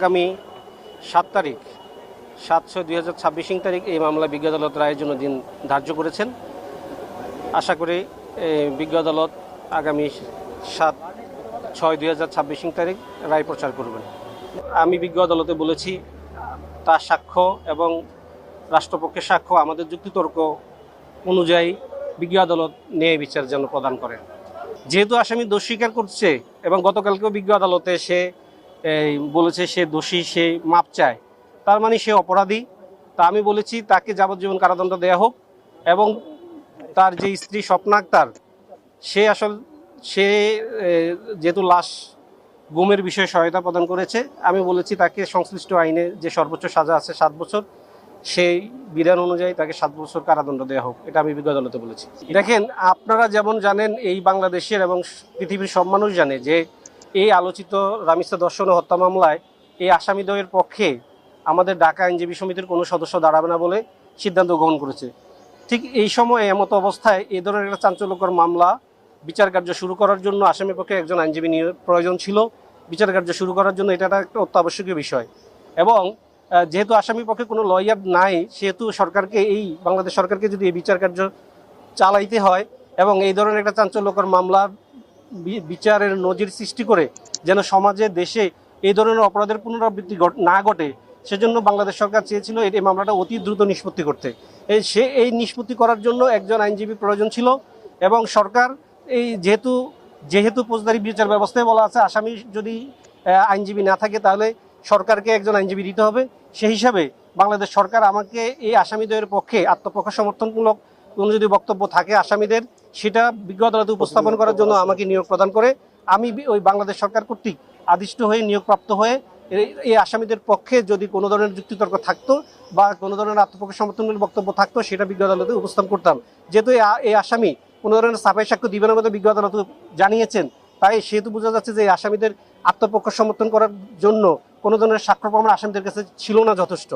আগামী 7 তারিখ 7/6/2026 তারিখ এই মামলা বিজ্ঞ আদালত রায়ের জন্য দিন ধার্য করেছেন। আশা করি বিজ্ঞ আদালত আগামী 7/6/2026 তারিখ রায় প্রচার করবেন। আমি বিজ্ঞ আদালতে বলেছি তার সাক্ষ্য এবং রাষ্ট্রপক্ষের সাক্ষ্য আমাদের যুক্তিতর্ক অনুযায়ী বিজ্ঞ আদালত ন্যায় বিচার যেন প্রদান করেন। যেহেতু আসামি দোষ স্বীকার করছে এবং গতকালকেও বিজ্ঞ আদালতে সে বলেছে সে দোষী, সে মাপ চায়, তার মানে সে অপরাধী। তা আমি বলেছি তাকে যাবজ্জীবন কারাদণ্ড দেওয়া হোক এবং তার যে স্ত্রী স্বপ্না আক্তার সে যেহেতু লাশ গুমের বিষয়ে সহায়তা প্রদান করেছে, আমি বলেছি তাকে সংশ্লিষ্ট আইনে যে সর্বোচ্চ সাজা আছে 7 বছর, সেই বিধান অনুযায়ী তাকে 7 বছর কারাদণ্ড দেওয়া হোক। এটা আমি বিজ্ঞ আদালতে বলেছি। দেখেন, আপনারা যেমন জানেন, এই বাংলাদেশের এবং পৃথিবীর সব মানুষ জানে যে এই আলোচিত রামিসা ধর্ষণ ও হত্যা মামলায় এই আসামিদ্বয়ের পক্ষে আমাদের ঢাকা আইনজীবী সমিতির কোনো সদস্য দাঁড়াবে না বলে সিদ্ধান্ত গ্রহণ করেছে। ঠিক এই সময়ে এমতো অবস্থায় এই ধরনের একটা চাঞ্চল্যকর মামলা বিচার কার্য শুরু করার জন্য আসামির পক্ষে একজন আইনজীবী প্রয়োজন ছিল। বিচার কার্য শুরু করার জন্য এটা একটা অত্যাবশ্যকীয় বিষয় এবং যেহেতু আসামির পক্ষে কোনো লয়ার নাই, সেহেতু সরকারকে, এই বাংলাদেশ সরকারকে যদি এই বিচার কার্য চালাইতে হয় এবং এই ধরনের একটা চাঞ্চল্যকর মামলার বিচারের নজির সৃষ্টি করে যেন সমাজে, দেশে এই ধরনের অপরাধের পুনরাবৃত্তি না ঘটে, সেজন্য বাংলাদেশ সরকার চেয়েছিল এই মামলাটা অতি দ্রুত নিষ্পত্তি করতে। এই নিষ্পত্তি করার জন্য একজন আইনজীবী প্রয়োজন ছিল এবং সরকার এই যেহেতু ফৌজদারি বিচার ব্যবস্থায় বলা আছে আসামি যদি আইনজীবী না থাকে তাহলে সরকারকে একজন আইনজীবী দিতে হবে। সেই হিসাবে বাংলাদেশ সরকার আমাকে এই আসামিদের পক্ষে আত্মপক্ষ সমর্থনমূলক কোনো যদি বক্তব্য থাকে আসামিদের, সেটা বিজ্ঞ আদালতে উপস্থাপন করার জন্য আমাকে নিয়োগ প্রদান করে। আমি ওই বাংলাদেশ সরকার কর্তৃক আদিষ্ট হয়ে, নিয়োগপ্রাপ্ত হয়ে এই আসামিদের পক্ষে যদি কোনো ধরনের যুক্তিতর্ক থাকতো বা কোনো ধরনের আত্মপক্ষ সমর্থনমূলক বক্তব্য থাকতো, সেটা বিজ্ঞ আদালতে উপস্থাপন করতাম। যেহেতু এই আসামি কোনো ধরনের সাফাই সাক্ষ্য দিবে না বলে বিজ্ঞ আদালত জানিয়েছেন, তাই সেহেতু বোঝা যাচ্ছে যে এই আসামিদের আত্মপক্ষ সমর্থন করার জন্য কোনো ধরনের সাক্ষ্য প্রমাণ আসামিদের কাছে ছিল না যথেষ্ট।